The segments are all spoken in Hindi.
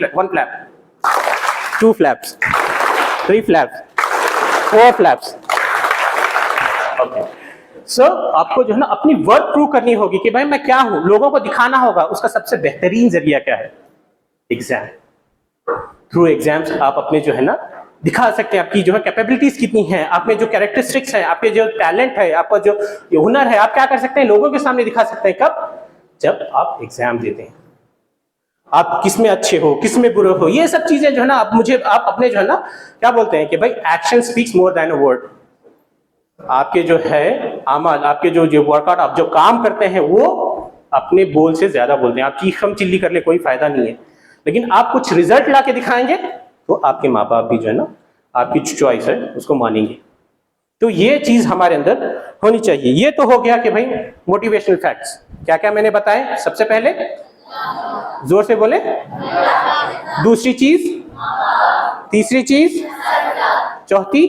1 flap, 2 flaps, 3 flaps, 4 flaps. Okay. So, आपको जो है ना अपनी वर्क प्रूव करनी होगी कि भाई मैं क्या हूं, लोगों को दिखाना होगा. उसका सबसे बेहतरीन जरिया क्या है? एग्जाम. थ्रू एग्जाम्स आप अपने जो है ना दिखा सकते हैं आपकी जो है कैपेबिलिटीज कितनी है, आप में जो कैरेक्टरिस्टिक्स है, आपके जो टैलेंट है, आपका जो हुनर है, आप क्या कर सकते हैं, लोगों के सामने दिखा सकते हैं. कब? जब आप एग्जाम देते हैं. आप किस में अच्छे हो, किस में बुरे हो, ये सब चीजें जो है ना आप अपने जो है ना क्या बोलते हैं कि भाई action speaks more than a word. आपके जो है अमल, आपके जो वर्कआउट, आप जो काम करते हैं वो अपने बोल से ज्यादा बोलते हैं. आप चीख हम चिल्ली कर ले कोई फायदा नहीं है, लेकिन आप कुछ रिजल्ट ला के दिखाएंगे तो आपके माँ बाप भी जो है ना आपकी चॉइस है उसको मानेंगे. तो ये चीज हमारे अंदर होनी चाहिए. ये तो हो गया कि भाई मोटिवेशनल फैक्ट्स. क्या क्या मैंने बताए? सबसे पहले जोर से बोले. दूसरी चीज, तीसरी चीज, चौथी,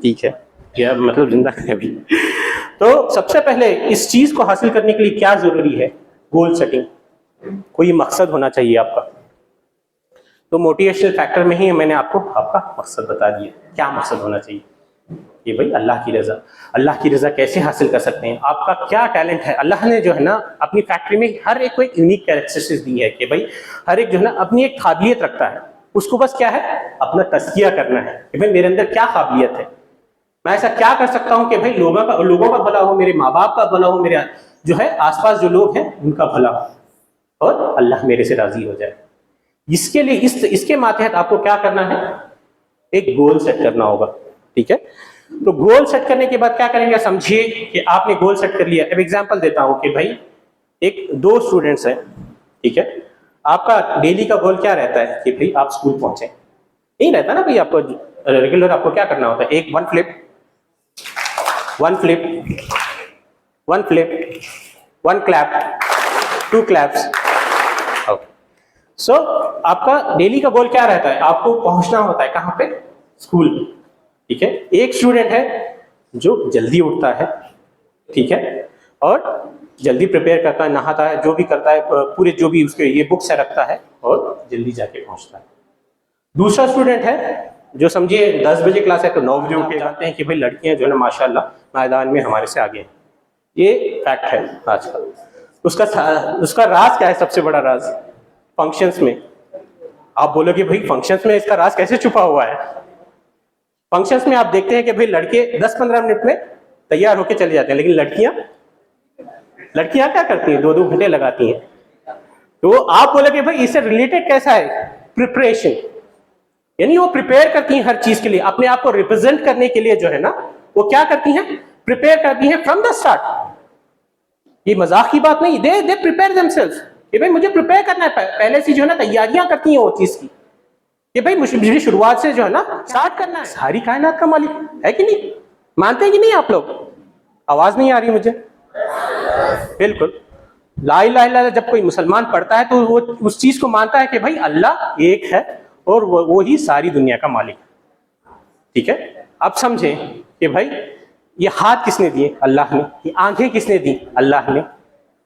ठीक है क्या मतलब जिंदा है अभी. तो सबसे पहले इस चीज को हासिल करने के लिए क्या जरूरी है? Goal setting. कोई मकसद होना चाहिए आपका. तो मोटिवेशनल फैक्टर में ही मैंने आपको आपका मकसद बता दिया. क्या मकसद होना चाहिए? ये भाई अल्लाह की रजा. अल्लाह की रजा कैसे हासिल कर सकते हैं? आपका क्या टैलेंट है? अल्लाह ने जो है ना अपनी फैक्ट्री में हर एक को एक यूनिक कैरेक्टरिस्टिक्स दी है कि भाई हर एक जो है ना अपनी एक काबिलियत रखता है. उसको बस क्या है? अपना तज़किया करना है कि भाई मेरे अंदर क्या काबिलियत है, मैं ऐसा क्या कर सकता हूं कि भाई लोगों का भला हो, मेरे माँ बाप का भला हो, मेरे जो है आसपास जो लोग हैं उनका भला हो और अल्लाह मेरे से राजी हो जाए. इसके लिए इसके मातहत आपको क्या करना है? एक गोल सेट करना होगा. ठीक है. तो गोल सेट करने के बाद क्या करेंगे? समझिए कि आपने गोल सेट कर लिया. अब एग्जांपल देता हूं कि भाई दो स्टूडेंट्स हैं. ठीक है. आपका डेली का गोल क्या रहता है कि भाई आप स्कूल पहुंचे. यही रहता है ना भाई. आपको रेगुलर आपको क्या करना होता है? एक 1 flip, 1 flip, 1 flip, 1 clap, 2 claps. Okay. सो आपका डेली का गोल क्या रहता है? आपको पहुंचना होता है कहां पे? स्कूल. ठीक है. एक स्टूडेंट है जो जल्दी उठता है, ठीक है, और जल्दी प्रिपेयर करता है, नहाता है, जो भी करता है, पूरे जो भी उसके ये बुक्स है रखता है और जल्दी जाके पहुंचता है. दूसरा स्टूडेंट है जो समझिए 10 बजे क्लास है तो 9 बजे उठ के जाते हैं कि भाई लड़कियां जो है ना माशाल्लाह मैदान में हमारे से आगे हैं. ये फैक्ट है आजकल. उसका राज क्या है? सबसे बड़ा राज फंक्शंस में. आप बोलोगे भाई फंक्शंस में इसका राज कैसे छुपा हुआ है? फंक्शंस में आप देखते हैं कि भाई लड़के 10-15 मिनट में तैयार होके चले जाते हैं, लेकिन लड़कियां क्या करती हैं? 2-2 घंटे लगाती हैं. तो आप बोलोगे भाई इससे रिलेटेड कैसा है? प्रिपरेशन. यानी वो प्रिपेयर करती हैं हर चीज के लिए. अपने आप को रिप्रेजेंट करने के लिए जो है ना वो क्या करती हैं? प्रिपेयर करती हैं फ्रॉम द स्टार्ट. ये मजाक की बात नहीं. दे प्रिपेयर देमसेल्व्स कि भाई मुझे प्रिपेयर करना है. पहले से जो है ना तैयारियां करती हैं वो चीज की कि भाई मुझे शुरुआत से जो है ना स्टार्ट करना है. सारी कायनात का मालिक है कि नहीं? मानते हैं कि नहीं आप लोग? आवाज नहीं आ रही मुझे. बिल्कुल. ला इलाहा इल्लल्लाह जब कोई मुसलमान पढ़ता है तो वो उस चीज को मानता है कि भाई अल्लाह एक है और वो ही सारी दुनिया का मालिक. ठीक है. अब समझें कि भाई ये हाथ किसने दिए? अल्लाह ने. ये आंखें किसने दी? अल्लाह ने.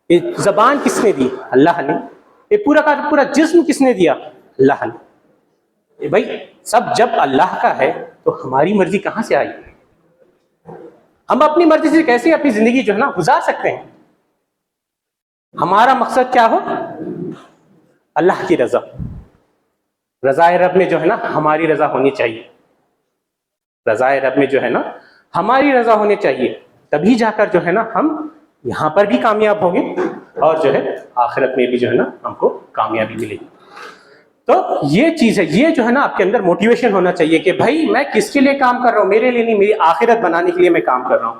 ये जबान किसने दी? अल्लाह ने. ये पूरा का पूरा जिस्म किसने दिया? अल्लाह ने. ये भाई सब जब अल्लाह का है तो हमारी मर्जी कहां से आई? हम अपनी मर्जी से कैसे अपनी जिंदगी जो है ना गुजार सकते हैं? हमारा मकसद क्या हो? अल्लाह की रजा. रज़ाए रब में जो है ना हमारी रजा होनी चाहिए. रज़ाए रब में जो है ना हमारी रजा होनी चाहिए. तभी जाकर जो है ना हम यहां पर भी कामयाब होंगे और जो है आखिरत में भी जो है ना हमको कामयाबी मिलेगी. तो ये चीज है. ये जो है ना आपके अंदर मोटिवेशन होना चाहिए कि भाई मैं किसके लिए काम कर रहा हूं? मेरे लिए नहीं, मेरी आखिरत बनाने के लिए मैं काम कर रहा हूं.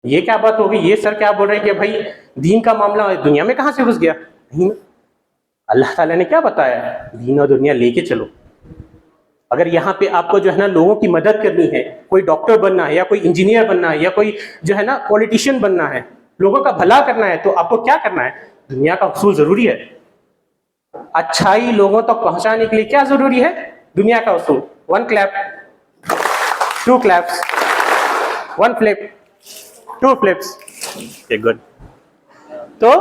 ये क्या बात होगी? ये सर क्या बोल रहे हैं कि भाई दीन का मामला दुनिया में कहां से घुस गया? नहीं ना. अल्लाह ताला ने क्या बताया? दीन और दुनिया लेके चलो. अगर यहाँ पे आपको जो है ना लोगों की मदद करनी है, कोई डॉक्टर बनना है या कोई इंजीनियर बनना है या कोई जो है ना पॉलिटिशियन बनना है, लोगों का भला करना है, तो आपको क्या करना है? दुनिया का उसूल जरूरी है. अच्छाई लोगों तक पहुंचाने के लिए क्या जरूरी है? दुनिया का उसूल. 1 clap, 2 claps, 1 flip, 2 flips. Good. तो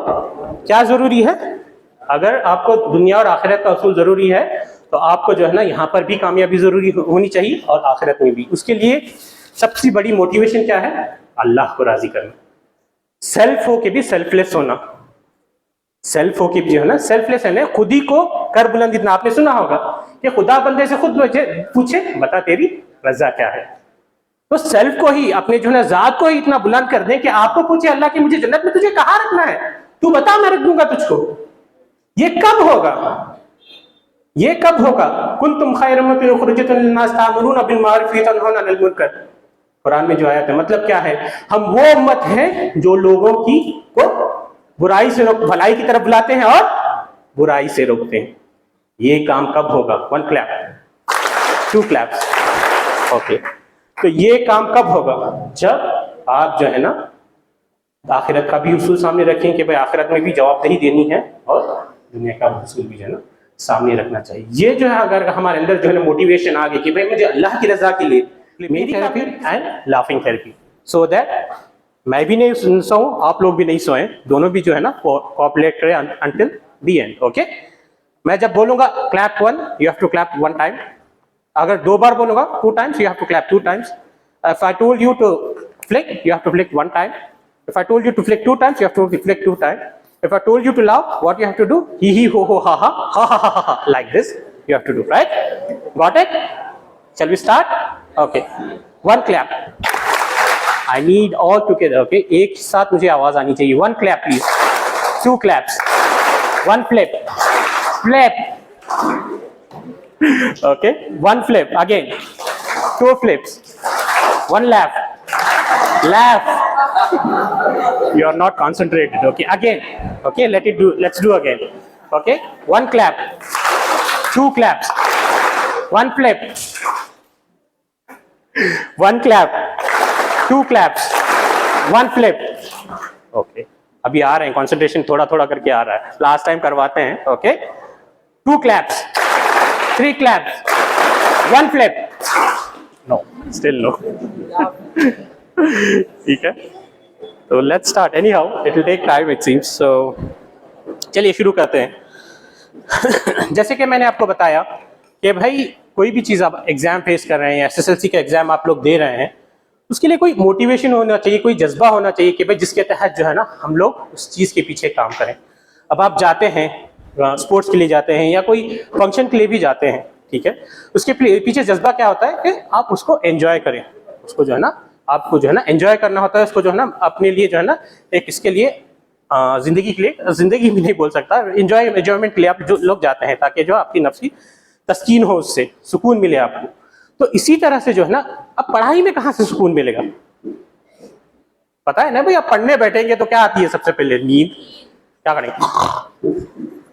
क्या जरूरी है? अगर आपको दुनिया और आखिरत का असूल जरूरी है तो आपको जो है ना यहाँ पर भी कामयाबी जरूरी होनी चाहिए और आखिरत में भी। उसके लिए सबसे बड़ी मोटिवेशन क्या है? अल्लाह को राजी करना, सेल्फ हो के भी सेल्फलेस होना। सेल्फ हो के भी जो है ना सेल्फलेस है ना, खुद ही को कर बुलंद इतना। आपने सुना होगा कि खुदा बंदे से खुद पूछे बता तेरी रजा क्या है। तो सेल्फ को ही, अपने जो है ना जात को ही इतना बुलंद कर दें कि आपको पूछे अल्लाह की मुझे जन्नत में तुझे कहाँ रखना है, तू बता मैं रख दूंगा तुझको। ये कब होगा? ये कब होगा? कुंतुम खैर उम्मतिन उखरिजत लिन्नास तामुरून बिल मारूफ व तनहौना अनिल मुनकर। कुरान में जो आयत है, मतलब क्या है? हम वो उम्मत हैं जो लोगों की को बुराई से भलाई की तरफ बुलाते हैं और बुराई से रोकते हैं। ये काम कब होगा? 1 क्लैप, 2 क्लैप्स। ओके, तो ये काम कब होगा? जब आप जो है ना आखिरत का भी उसूल सामने रखें कि भाई आखिरत में भी जवाबदेही देनी है और दुनिया का उसूल भी जो है ना सामने रखना चाहिए। ये जो है अगर हमारे अंदर जो है ना मोटिवेशन आ गई कि भाई मुझे अल्लाह की रजा के लिए मेरी therapy and laughing therapy, so that मैं भी नहीं सोऊं, आप लोग भी नहीं सोएं, दोनों भी जो है ना कोऑपरेट करें अंटिल द एंड। ओके, मैं जब बोलूंगा clap 1, you have to clap 1 time. अगर 2 बार बोलूंगा 2 times, you have to clap 2 times. If I told you to flick, you have to flick 1 time. If I told you to flick 2 times, you have to flick 2 times. If I told you to laugh, what you have to do? Hee hee ho ho ha ha ha ha ha ha, like this you have to do, right? Got it? Shall we start? Okay. 1 clap. I need all together. Okay. एक साथ मुझे आवाज आनी चाहिए. 1 clap, please. 2 claps. 1 flip. Flip. Okay. 1 flip again. 2 flips. 1 laugh. Laugh. You are not concentrated. Okay, again. Okay, let's do again. Okay, 1 clap, 2 claps, 1 flip, 1 clap, 2 claps, 1 flip. Okay, अभी आ रहे हैं, कंसंट्रेशन थोड़ा थोड़ा करके आ रहा है, लास्ट टाइम करवाते हैं. Okay, 2 claps, 3 claps, 1 flip. No, still no. ठीक है, तो let's start. Anyhow it will take time it seems. So चलिए शुरू करते हैं. जैसे कि मैंने आपको बताया कि भाई कोई भी चीज़ आप एग्जाम फेस कर रहे हैं, एसएसएलसी का एग्जाम आप लोग दे रहे हैं, उसके लिए कोई मोटिवेशन होना चाहिए, कोई जज्बा होना चाहिए कि भाई जिसके तहत जो है ना हम लोग उस चीज़ के पीछे काम करें. अब आप जाते हैं स्पोर्ट्स के लिए जाते हैं या कोई फंक्शन के लिए भी जाते हैं, ठीक है, उसके पीछे जज्बा क्या होता है कि आप उसको एंजॉय करें. उसको जो है ना आपको जो है ना एंजॉय करना होता है, उसको जो है ना अपने लिए जो है ना एक इसके लिए जिंदगी के लिए, जिंदगी भी नहीं बोल सकता, एंजॉयमेंट के लिए आप जो लोग जाते हैं ताकि जो आपकी नफ्सी तस्कीन हो, उससे सुकून मिले आपको. तो इसी तरह से जो है ना अब पढ़ाई में कहाँ से सुकून मिलेगा? पता है ना भाई, आप पढ़ने बैठेंगे तो क्या आती है सबसे पहले? नींद. क्या करेंगे?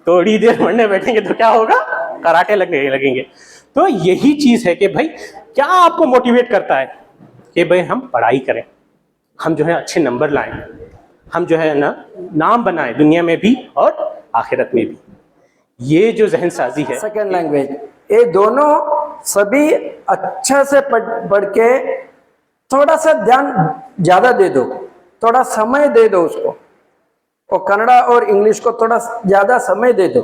थोड़ी देर पढ़ने बैठेंगे तो क्या होगा? कराटे लगने लगेंगे. तो यही चीज है कि भाई क्या आपको मोटिवेट करता है कि भाई हम पढ़ाई करें, हम जो है अच्छे नंबर लाएं, हम जो है ना नाम बनाएं दुनिया में भी और आखिरत में भी. ये जो जहन साजी है, सेकेंड लैंग्वेज, ये दोनों सभी अच्छा से पढ़ के थोड़ा सा ध्यान ज्यादा दे दो, थोड़ा समय दे दो उसको, और कन्नड़ा और इंग्लिश को थोड़ा ज्यादा समय दे दो.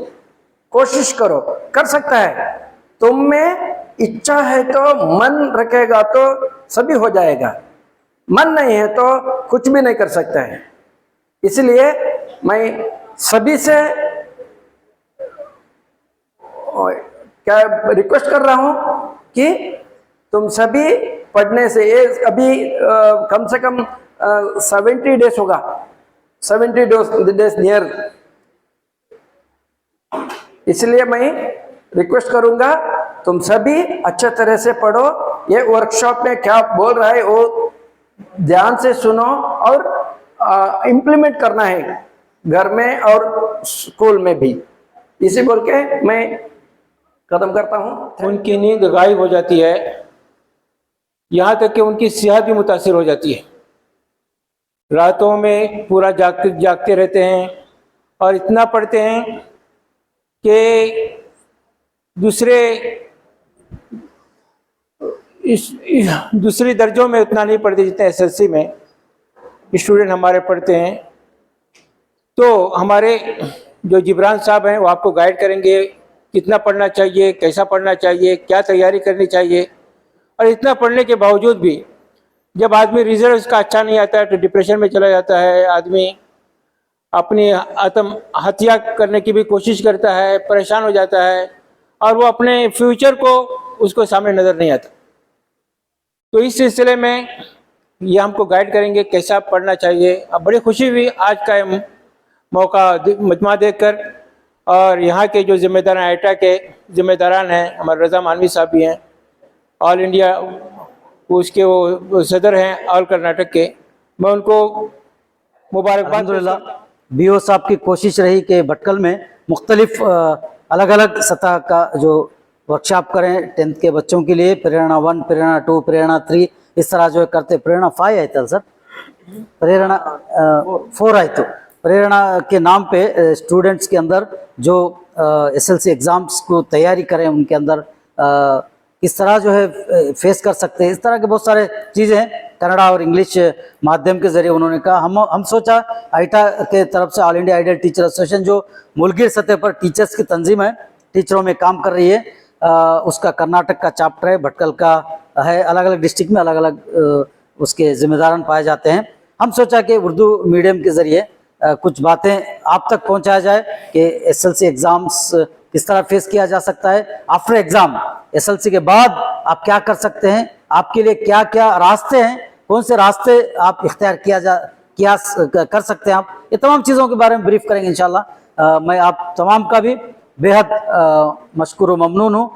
कोशिश करो, कर सकता है. तुम में इच्छा है तो, मन रखेगा तो सभी हो जाएगा. मन नहीं है तो कुछ भी नहीं कर सकता है. इसलिए मैं सभी से क्या रिक्वेस्ट कर रहा हूं कि तुम सभी पढ़ने से, ये अभी कम से कम 70 डेज होगा, 70 डेज नियर. इसलिए मैं रिक्वेस्ट करूंगा तुम सभी अच्छे तरह से पढ़ो. ये वर्कशॉप में क्या बोल रहा है वो ध्यान से सुनो और इम्प्लीमेंट करना है घर में और स्कूल में भी. इसे बोल के मैं खत्म करता हूँ. उनकी नींद गायब हो जाती है, यहाँ तक कि उनकी सेहत भी मुतासिर हो जाती है. रातों में पूरा जागते रहते हैं और इतना पढ़ते हैं कि दूसरे दर्जों में उतना नहीं पढ़ते जितने एसएससी में स्टूडेंट हमारे पढ़ते हैं. तो हमारे जो जिब्रान साहब हैं वो आपको गाइड करेंगे कितना पढ़ना चाहिए, कैसा पढ़ना चाहिए, क्या तैयारी करनी चाहिए। और इतना पढ़ने के बावजूद भी जब आदमी रिजल्ट उसका अच्छा नहीं आता है तो डिप्रेशन में चला जाता है, आदमी अपनी आत्महत्या करने की भी कोशिश करता है, परेशान हो जाता है और वो अपने फ्यूचर को उसको सामने नज़र नहीं आता। तो इस सिलसिले में ये हमको गाइड करेंगे कैसा पढ़ना चाहिए। अब बड़ी खुशी हुई आज का मौका मजमा देखकर, और यहाँ के जो जिम्मेदार आईटा के जिम्मेदारान हैं, हमारे रज़ा मानवी साहब भी हैं, ऑल इंडिया उसके वो सदर हैं ऑल कर्नाटक के, मैं उनको मुबारकबाद। अल्हम्दुलिल्लाह बीओ साहब की कोशिश रही कि भटकल में मुख्तलिफ अलग अलग सतह का जो वर्कशॉप करें 10th के बच्चों के लिए, प्रेरणा 1, प्रेरणा 2, प्रेरणा 3, इस तरह जो है करते। प्रेरणा 5 आई था सर, प्रेरणा 4 आई। तो प्रेरणा के नाम पे स्टूडेंट्स के अंदर जो एसएलसी एग्ज़ाम्स को तैयारी करें, उनके अंदर किस तरह जो है फेस कर सकते हैं, इस तरह के बहुत सारे चीज़ें हैं। कन्नड़ा और इंग्लिश माध्यम के ज़रिए उन्होंने कहा। हम सोचा आईटा के तरफ से all India ideal teacher association जो मुल्की सतह पर टीचर्स की तंजीम है, टीचरों में काम कर रही है, उसका कर्नाटक का चैप्टर है, भटकल का है, अलग अलग डिस्ट्रिक्ट में अलग अलग उसके जिम्मेदारान पाए जाते हैं। हम सोचा कि उर्दू मीडियम के ज़रिए कुछ बातें आप तक पहुंचाया जाए कि एसएलसी एग्ज़ाम्स किस तरह फेस किया जा सकता है, आफ्टर एग्ज़ाम एसएलसी के बाद आप क्या कर सकते हैं, आपके लिए क्या क्या रास्ते हैं, कौन से रास्ते आप इख्तियार कर सकते हैं। आप ये तमाम चीज़ों के बारे में ब्रीफ करेंगे इंशाल्लाह। मैं आप तमाम का भी बेहद मशकूर व ममनून हूँ।